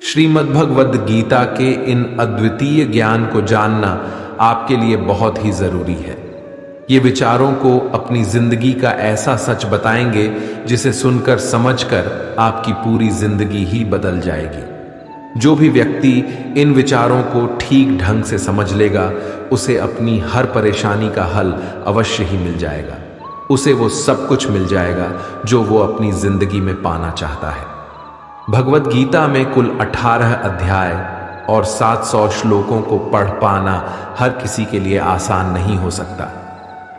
श्रीमद्भगवद गीता के इन अद्वितीय ज्ञान को जानना आपके लिए बहुत ही जरूरी है। ये विचारों को अपनी जिंदगी का ऐसा सच बताएंगे जिसे सुनकर समझकर आपकी पूरी जिंदगी ही बदल जाएगी। जो भी व्यक्ति इन विचारों को ठीक ढंग से समझ लेगा उसे अपनी हर परेशानी का हल अवश्य ही मिल जाएगा। उसे वो सब कुछ मिल जाएगा जो वो अपनी जिंदगी में पाना चाहता है। भगवद गीता में कुल 18 अध्याय और 700 श्लोकों को पढ़ पाना हर किसी के लिए आसान नहीं हो सकता।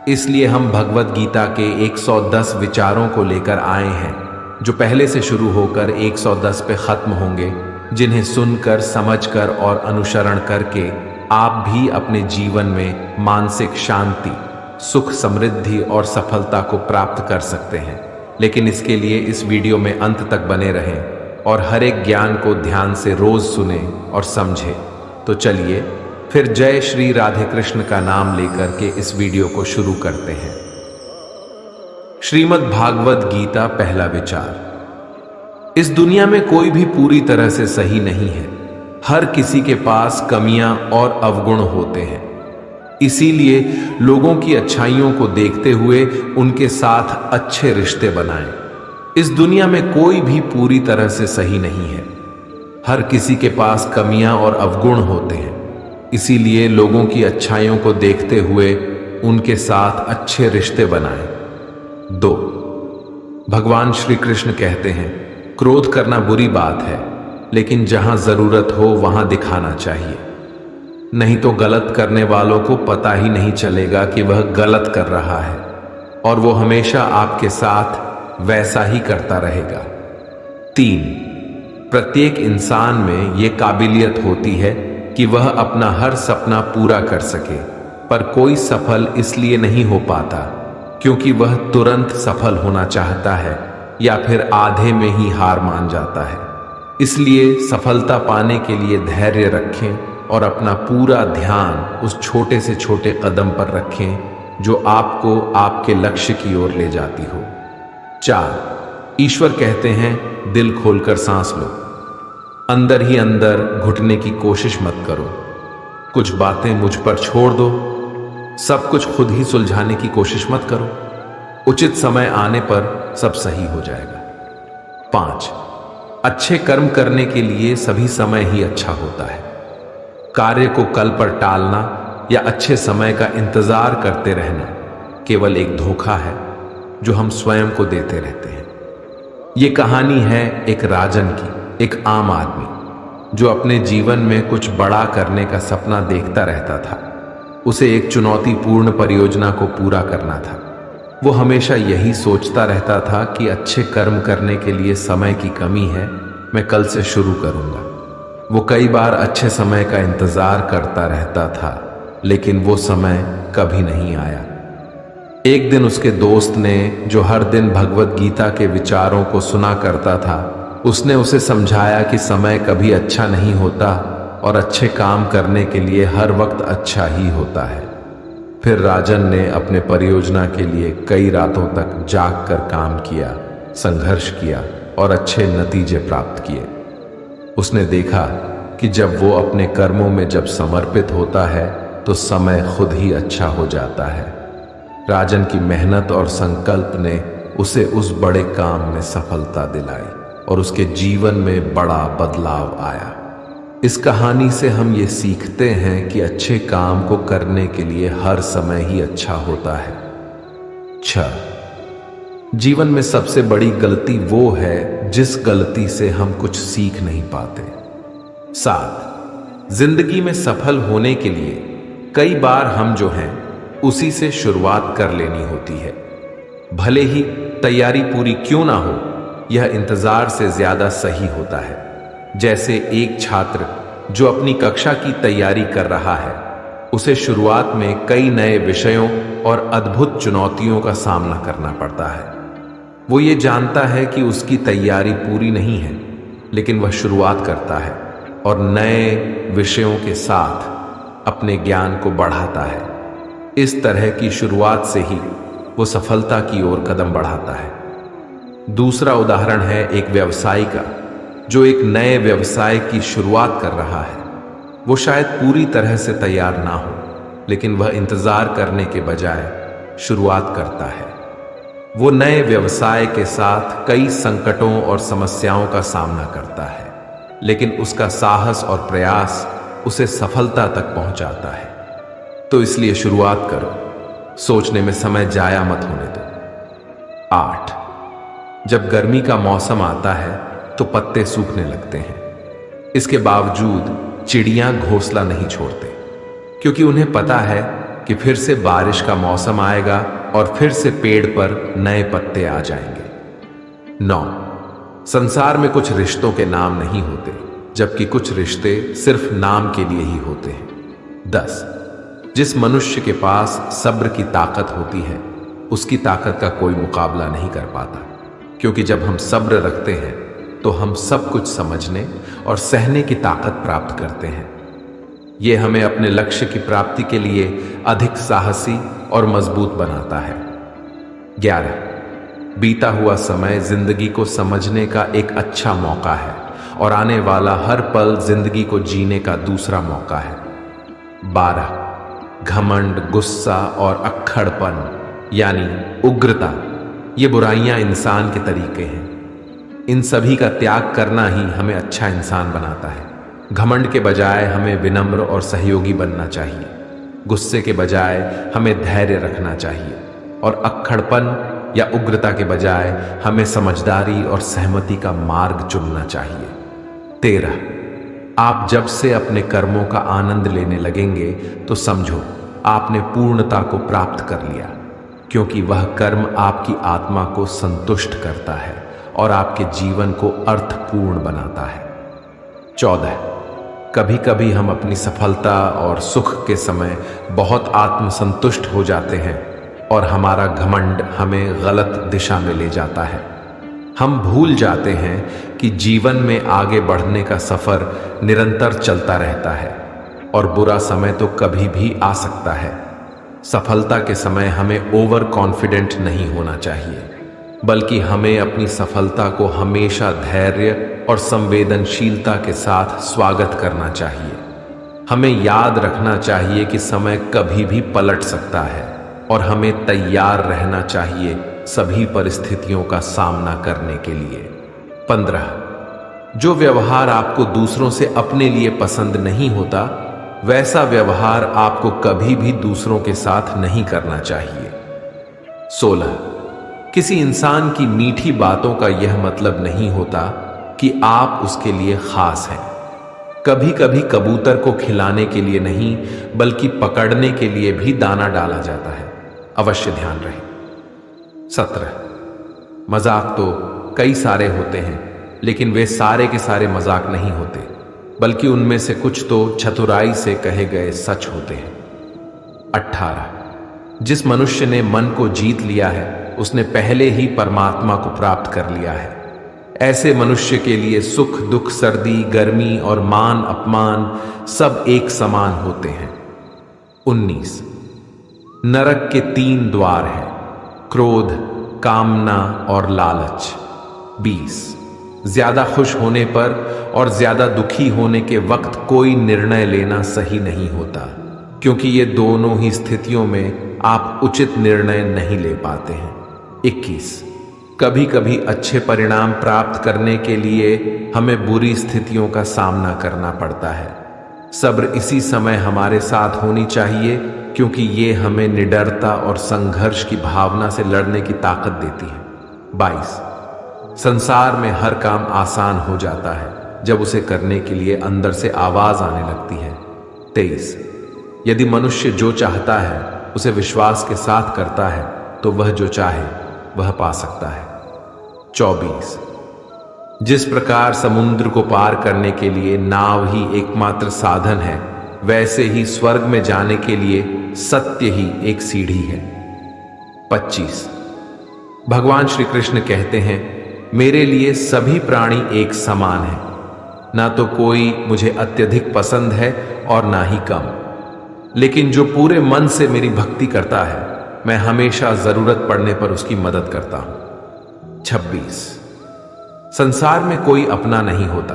इसलिए हम भगवद गीता के 110 विचारों को लेकर आए हैं जो पहले से शुरू होकर 110 पे खत्म होंगे, जिन्हें सुनकर, समझकर और अनुसरण करके आप भी अपने जीवन में मानसिक शांति, सुख, समृद्धि और सफलता को प्राप्त कर सकते हैं। लेकिन इसके लिए इस वीडियो में अंत तक बने रहें और हर एक ज्ञान को ध्यान से रोज सुने और समझे। तो चलिए फिर जय श्री राधे कृष्ण का नाम लेकर के इस वीडियो को शुरू करते हैं। श्रीमद् भागवत गीता, पहला विचार। इस दुनिया में कोई भी पूरी तरह से सही नहीं है। हर किसी के पास कमियां और अवगुण होते हैं। इसीलिए लोगों की अच्छाइयों को देखते हुए उनके साथ अच्छे रिश्ते बनाएं। इस दुनिया में कोई भी पूरी तरह से सही नहीं है। हर किसी के पास कमियां और अवगुण होते हैं। इसीलिए लोगों की अच्छाइयों को देखते हुए उनके साथ अच्छे रिश्ते बनाएं। 2, भगवान श्री कृष्ण कहते हैं, क्रोध करना बुरी बात है, लेकिन जहां जरूरत हो वहां दिखाना चाहिए। नहीं तो गलत करने वालों को पता ही नहीं चलेगा कि वह गलत कर रहा है और वो हमेशा आपके साथ वैसा ही करता रहेगा। 3, प्रत्येक इंसान में ये काबिलियत होती है कि वह अपना हर सपना पूरा कर सके, पर कोई सफल इसलिए नहीं हो पाता क्योंकि वह तुरंत सफल होना चाहता है या फिर आधे में ही हार मान जाता है। इसलिए सफलता पाने के लिए धैर्य रखें और अपना पूरा ध्यान उस छोटे से छोटे कदम पर रखें जो आपको आपके लक्ष्य की ओर ले जाती हो। 4, ईश्वर कहते हैं, दिल खोलकर सांस लो। अंदर ही अंदर घुटने की कोशिश मत करो। कुछ बातें मुझ पर छोड़ दो। सब कुछ खुद ही सुलझाने की कोशिश मत करो। उचित समय आने पर सब सही हो जाएगा। 5, अच्छे कर्म करने के लिए सभी समय ही अच्छा होता है। कार्य को कल पर टालना या अच्छे समय का इंतजार करते रहना केवल एक धोखा है जो हम स्वयं को देते रहते हैं। ये कहानी है एक राजन की, एक आम आदमी जो अपने जीवन में कुछ बड़ा करने का सपना देखता रहता था। उसे एक चुनौतीपूर्ण परियोजना को पूरा करना था। वो हमेशा यही सोचता रहता था कि अच्छे कर्म करने के लिए समय की कमी है, मैं कल से शुरू करूंगा। वो कई बार अच्छे समय का इंतजार करता रहता था, लेकिन वो समय कभी नहीं आया। एक दिन उसके दोस्त ने, जो हर दिन भगवद गीता के विचारों को सुना करता था, उसने उसे समझाया कि समय कभी अच्छा नहीं होता और अच्छे काम करने के लिए हर वक्त अच्छा ही होता है। फिर राजन ने अपने परियोजना के लिए कई रातों तक जाग कर काम किया, संघर्ष किया और अच्छे नतीजे प्राप्त किए। उसने देखा कि जब वो अपने कर्मों में जब समर्पित होता है तो समय खुद ही अच्छा हो जाता है। राजन की मेहनत और संकल्प ने उसे उस बड़े काम में सफलता दिलाई और उसके जीवन में बड़ा बदलाव आया। इस कहानी से हम ये सीखते हैं कि अच्छे काम को करने के लिए हर समय ही अच्छा होता है। 6, जीवन में सबसे बड़ी गलती वो है जिस गलती से हम कुछ सीख नहीं पाते। 7, जिंदगी में सफल होने के लिए कई बार हम जो हैं उसी से शुरुआत कर लेनी होती है। भले ही तैयारी पूरी क्यों ना हो, यह इंतजार से ज्यादा सही होता है। जैसे एक छात्र जो अपनी कक्षा की तैयारी कर रहा है, उसे शुरुआत में कई नए विषयों और अद्भुत चुनौतियों का सामना करना पड़ता है। वो ये जानता है कि उसकी तैयारी पूरी नहीं है, लेकिन वह शुरुआत करता है और नए विषयों के साथ अपने ज्ञान को बढ़ाता है। इस तरह की शुरुआत से ही वो सफलता की ओर कदम बढ़ाता है। दूसरा उदाहरण है एक व्यवसायी का जो एक नए व्यवसाय की शुरुआत कर रहा है। वो शायद पूरी तरह से तैयार ना हो, लेकिन वह इंतजार करने के बजाय शुरुआत करता है। वो नए व्यवसाय के साथ कई संकटों और समस्याओं का सामना करता है, लेकिन उसका साहस और प्रयास उसे सफलता तक पहुंचाता है। तो इसलिए शुरुआत करो, सोचने में समय जाया मत होने दो। 8, जब गर्मी का मौसम आता है तो पत्ते सूखने लगते हैं। इसके बावजूद चिड़ियां घोंसला नहीं छोड़ते, क्योंकि उन्हें पता है कि फिर से बारिश का मौसम आएगा और फिर से पेड़ पर नए पत्ते आ जाएंगे। 9, संसार में कुछ रिश्तों के नाम नहीं होते, जबकि कुछ रिश्ते सिर्फ नाम के लिए ही होते हैं। 10, जिस मनुष्य के पास सब्र की ताकत होती है, उसकी ताकत का कोई मुकाबला नहीं कर पाता, क्योंकि जब हम सब्र रखते हैं तो हम सब कुछ समझने और सहने की ताकत प्राप्त करते हैं। यह हमें अपने लक्ष्य की प्राप्ति के लिए अधिक साहसी और मजबूत बनाता है। 11, बीता हुआ समय जिंदगी को समझने का एक अच्छा मौका है और आने वाला हर पल जिंदगी को जीने का दूसरा मौका है। 12, घमंड, गुस्सा और अक्खड़पन यानी उग्रता, ये बुराइयां इंसान के तरीके हैं। इन सभी का त्याग करना ही हमें अच्छा इंसान बनाता है। घमंड के बजाय हमें विनम्र और सहयोगी बनना चाहिए। गुस्से के बजाय हमें धैर्य रखना चाहिए और अक्खड़पन या उग्रता के बजाय हमें समझदारी और सहमति का मार्ग चुनना चाहिए। 13, आप जब से अपने कर्मों का आनंद लेने लगेंगे तो समझो आपने पूर्णता को प्राप्त कर लिया, क्योंकि वह कर्म आपकी आत्मा को संतुष्ट करता है और आपके जीवन को अर्थपूर्ण बनाता है। 14, कभी कभी हम अपनी सफलता और सुख के समय बहुत आत्मसंतुष्ट हो जाते हैं और हमारा घमंड हमें गलत दिशा में ले जाता है। हम भूल जाते हैं कि जीवन में आगे बढ़ने का सफर निरंतर चलता रहता है और बुरा समय तो कभी भी आ सकता है। सफलता के समय हमें ओवर कॉन्फिडेंट नहीं होना चाहिए, बल्कि हमें अपनी सफलता को हमेशा धैर्य और संवेदनशीलता के साथ स्वागत करना चाहिए। हमें याद रखना चाहिए कि समय कभी भी पलट सकता है और हमें तैयार रहना चाहिए सभी परिस्थितियों का सामना करने के लिए। 15, जो व्यवहार आपको दूसरों से अपने लिए पसंद नहीं होता, वैसा व्यवहार आपको कभी भी दूसरों के साथ नहीं करना चाहिए। 16, किसी इंसान की मीठी बातों का यह मतलब नहीं होता कि आप उसके लिए खास हैं। कभी कभी कबूतर को खिलाने के लिए नहीं, बल्कि पकड़ने के लिए भी दाना डाला जाता है, अवश्य ध्यान रहे। 17, मजाक तो कई सारे होते हैं, लेकिन वे सारे के सारे मजाक नहीं होते, बल्कि उनमें से कुछ तो चतुराई से कहे गए सच होते हैं। 18, जिस मनुष्य ने मन को जीत लिया है, उसने पहले ही परमात्मा को प्राप्त कर लिया है। ऐसे मनुष्य के लिए सुख दुख, सर्दी गर्मी और मान अपमान सब एक समान होते हैं। 19, नरक के 3 द्वार हैं, क्रोध, कामना और लालच। 20, ज्यादा खुश होने पर और ज्यादा दुखी होने के वक्त कोई निर्णय लेना सही नहीं होता, क्योंकि ये दोनों ही स्थितियों में आप उचित निर्णय नहीं ले पाते हैं। 21, कभी कभी अच्छे परिणाम प्राप्त करने के लिए हमें बुरी स्थितियों का सामना करना पड़ता है। सब्र इसी समय हमारे साथ होनी चाहिए, क्योंकि ये हमें निडरता और संघर्ष की भावना से लड़ने की ताकत देती है। 22, संसार में हर काम आसान हो जाता है जब उसे करने के लिए अंदर से आवाज आने लगती है। 23, यदि मनुष्य जो चाहता है उसे विश्वास के साथ करता है तो वह जो चाहे वह पा सकता है। 24, जिस प्रकार समुद्र को पार करने के लिए नाव ही एकमात्र साधन है, वैसे ही स्वर्ग में जाने के लिए सत्य ही एक सीढ़ी है। 25, भगवान श्री कृष्ण कहते हैं, मेरे लिए सभी प्राणी एक समान है, ना तो कोई मुझे अत्यधिक पसंद है और ना ही कम, लेकिन जो पूरे मन से मेरी भक्ति करता है, मैं हमेशा जरूरत पड़ने पर उसकी मदद करता हूं। 26, संसार में कोई अपना नहीं होता,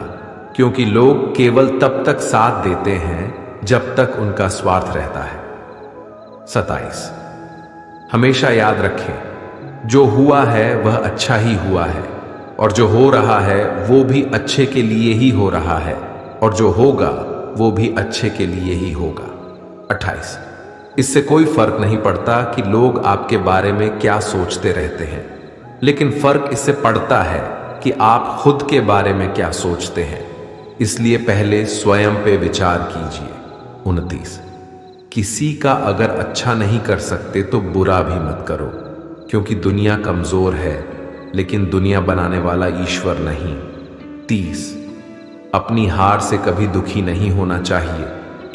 क्योंकि लोग केवल तब तक साथ देते हैं जब तक उनका स्वार्थ रहता है। 27। हमेशा याद रखें, जो हुआ है वह अच्छा ही हुआ है, और जो हो रहा है वो भी अच्छे के लिए ही हो रहा है, और जो होगा वो भी अच्छे के लिए ही होगा। 28। इससे कोई फर्क नहीं पड़ता कि लोग आपके बारे में क्या सोचते रहते हैं, लेकिन फर्क इससे पड़ता है कि आप खुद के बारे में क्या सोचते हैं। इसलिए पहले स्वयं पे विचार कीजिए। 29। किसी का अगर अच्छा नहीं कर सकते तो बुरा भी मत करो, क्योंकि दुनिया कमजोर है, लेकिन दुनिया बनाने वाला ईश्वर नहीं। 30। अपनी हार से कभी दुखी नहीं होना चाहिए,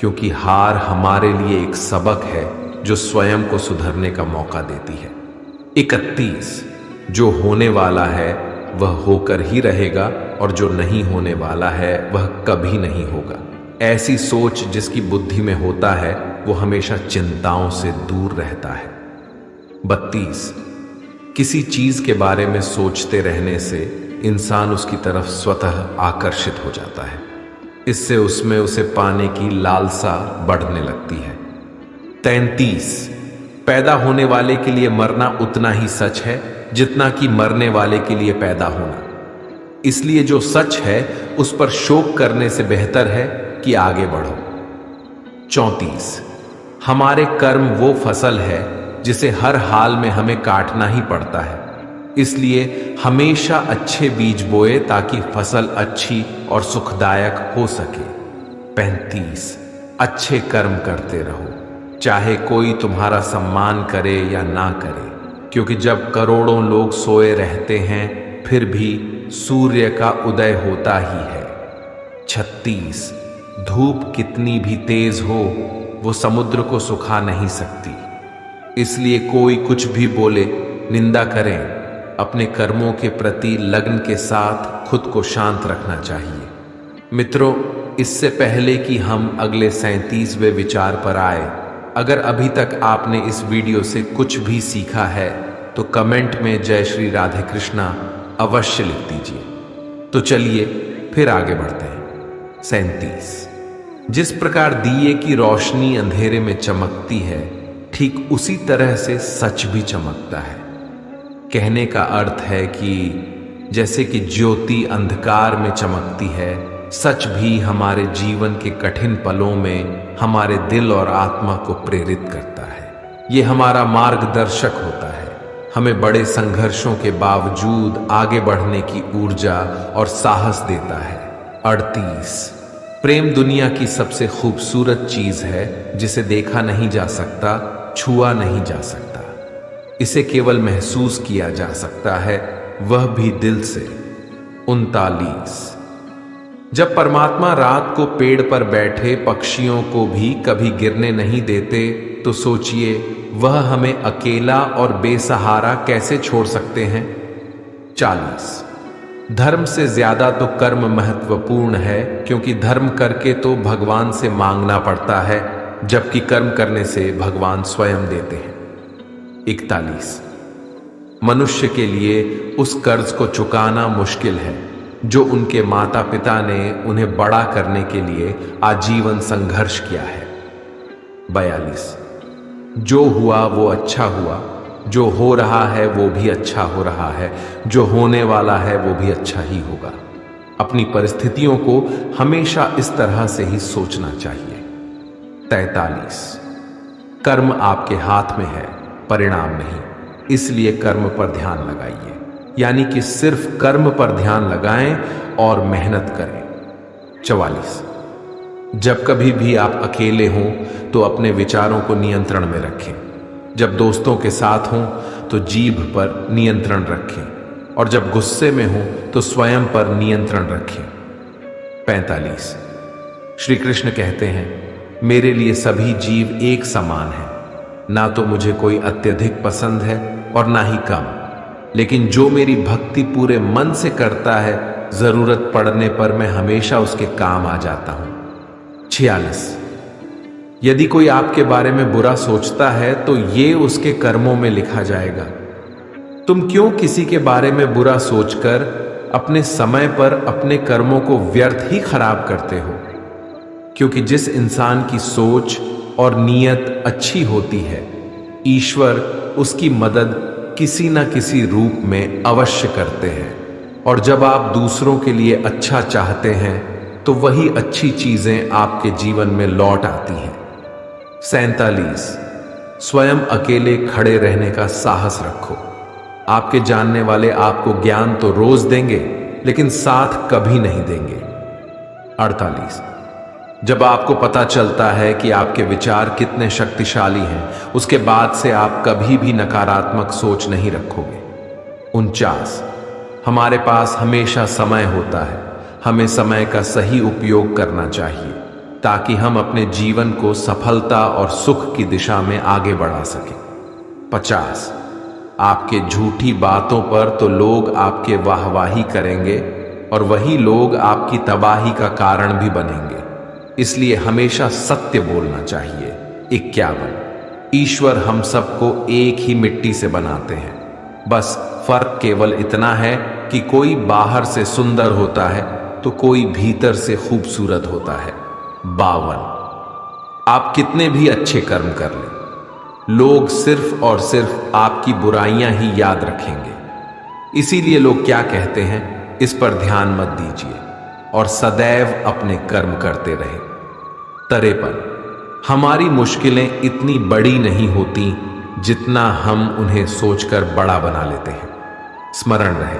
क्योंकि हार हमारे लिए एक सबक है जो स्वयं को सुधरने का मौका देती है। 31। जो होने वाला है वह होकर ही रहेगा, और जो नहीं होने वाला है वह कभी नहीं होगा। ऐसी सोच जिसकी बुद्धि में होता है वो हमेशा चिंताओं से दूर रहता है। 32। किसी चीज के बारे में सोचते रहने से इंसान उसकी तरफ स्वतः आकर्षित हो जाता है। इससे उसमें उसे पाने की लालसा बढ़ने लगती है। 33। पैदा होने वाले के लिए मरना उतना ही सच है जितना कि मरने वाले के लिए पैदा होना। इसलिए जो सच है उस पर शोक करने से बेहतर है कि आगे बढ़ो। 34। हमारे कर्म वो फसल है जिसे हर हाल में हमें काटना ही पड़ता है, इसलिए हमेशा अच्छे बीज बोए ताकि फसल अच्छी और सुखदायक हो सके। 35। अच्छे कर्म करते रहो, चाहे कोई तुम्हारा सम्मान करे या ना करे, क्योंकि जब करोड़ों लोग सोए रहते हैं फिर भी सूर्य का उदय होता ही है। 36। धूप कितनी भी तेज हो वो समुद्र को सुखा नहीं सकती, इसलिए कोई कुछ भी बोले, निंदा करें, अपने कर्मों के प्रति लगन के साथ खुद को शांत रखना चाहिए। मित्रों, इससे पहले कि हम अगले 37वें विचार पर आए, अगर अभी तक आपने इस वीडियो से कुछ भी सीखा है तो कमेंट में जय श्री राधे कृष्णा अवश्य लिख दीजिए। तो चलिए फिर आगे बढ़ते हैं। 37। जिस प्रकार दिए की रोशनी अंधेरे में चमकती है, ठीक उसी तरह से सच भी चमकता है। कहने का अर्थ है कि जैसे कि ज्योति अंधकार में चमकती है, सच भी हमारे जीवन के कठिन पलों में हमारे दिल और आत्मा को प्रेरित करता है। ये हमारा मार्गदर्शक होता है, हमें बड़े संघर्षों के बावजूद आगे बढ़ने की ऊर्जा और साहस देता है। 38। प्रेम दुनिया की सबसे खूबसूरत चीज है जिसे देखा नहीं जा सकता, छुआ नहीं जा सकता, इसे केवल महसूस किया जा सकता है, वह भी दिल से। 39। जब परमात्मा रात को पेड़ पर बैठे पक्षियों को भी कभी गिरने नहीं देते, तो सोचिए वह हमें अकेला और बेसहारा कैसे छोड़ सकते हैं। 40। धर्म से ज्यादा तो कर्म महत्वपूर्ण है, क्योंकि धर्म करके तो भगवान से मांगना पड़ता है, जबकि कर्म करने से भगवान स्वयं देते हैं। 41। मनुष्य के लिए उस कर्ज को चुकाना मुश्किल है जो उनके माता पिता ने उन्हें बड़ा करने के लिए आजीवन संघर्ष किया है। 42। जो हुआ वो अच्छा हुआ, जो हो रहा है वो भी अच्छा हो रहा है, जो होने वाला है वो भी अच्छा ही होगा। अपनी परिस्थितियों को हमेशा इस तरह से ही सोचना चाहिए। 43। कर्म आपके हाथ में है, परिणाम नहीं, इसलिए कर्म पर ध्यान लगाइए, यानी कि सिर्फ कर्म पर ध्यान लगाएं और मेहनत करें। 44। जब कभी भी आप अकेले हों तो अपने विचारों को नियंत्रण में रखें, जब दोस्तों के साथ हों तो जीभ पर नियंत्रण रखें, और जब गुस्से में हों तो स्वयं पर नियंत्रण रखें। 45। श्री कृष्ण कहते हैं, मेरे लिए सभी जीव एक समान है, ना तो मुझे कोई अत्यधिक पसंद है और ना ही कम, लेकिन जो मेरी भक्ति पूरे मन से करता है, जरूरत पड़ने पर मैं हमेशा उसके काम आ जाता हूं। 46। यदि कोई आपके बारे में बुरा सोचता है तो ये उसके कर्मों में लिखा जाएगा। तुम क्यों किसी के बारे में बुरा सोचकर अपने समय पर अपने कर्मों को व्यर्थ ही खराब करते हो, क्योंकि जिस इंसान की सोच और नीयत अच्छी होती है, ईश्वर उसकी मदद किसी न किसी रूप में अवश्य करते हैं। और जब आप दूसरों के लिए अच्छा चाहते हैं तो वही अच्छी चीजें आपके जीवन में लौट आती हैं। 47, स्वयं अकेले खड़े रहने का साहस रखो। आपके जानने वाले आपको ज्ञान तो रोज देंगे, लेकिन साथ कभी नहीं देंगे। 48, जब आपको पता चलता है कि आपके विचार कितने शक्तिशाली हैं, उसके बाद से आप कभी भी नकारात्मक सोच नहीं रखोगे। 49, हमारे पास हमेशा समय होता है, हमें समय का सही उपयोग करना चाहिए ताकि हम अपने जीवन को सफलता और सुख की दिशा में आगे बढ़ा सकें। 50, आपके झूठी बातों पर तो लोग आपके वाहवाही करेंगे और वही लोग आपकी तबाही का कारण भी बनेंगे, इसलिए हमेशा सत्य बोलना चाहिए। 51, ईश्वर हम सबको एक ही मिट्टी से बनाते हैं, बस फर्क केवल इतना है कि कोई बाहर से सुंदर होता है तो कोई भीतर से खूबसूरत होता है। 52, आप कितने भी अच्छे कर्म कर लें, लोग सिर्फ और सिर्फ आपकी बुराइयां ही याद रखेंगे। इसीलिए लोग क्या कहते हैं, इस पर ध्यान मत दीजिए और सदैव अपने कर्म करते रहे। 53, हमारी मुश्किलें इतनी बड़ी नहीं होती जितना हम उन्हें सोचकर बड़ा बना लेते हैं। स्मरण रहे,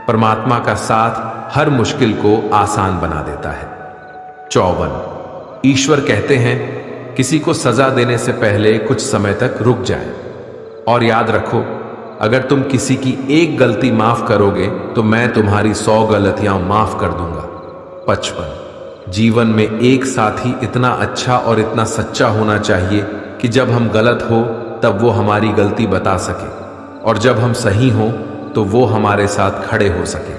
परमात्मा का साथ हर मुश्किल को आसान बना देता है। 54, ईश्वर कहते हैं किसी को सजा देने से पहले कुछ समय तक रुक जाए, और याद रखो अगर तुम किसी की एक गलती माफ करोगे तो मैं तुम्हारी 100 गलतियां माफ कर दूंगा। 55, जीवन में एक साथी इतना अच्छा और इतना सच्चा होना चाहिए कि जब हम गलत हो तब वो हमारी गलती बता सके, और जब हम सही हों तो वो हमारे साथ खड़े हो सके।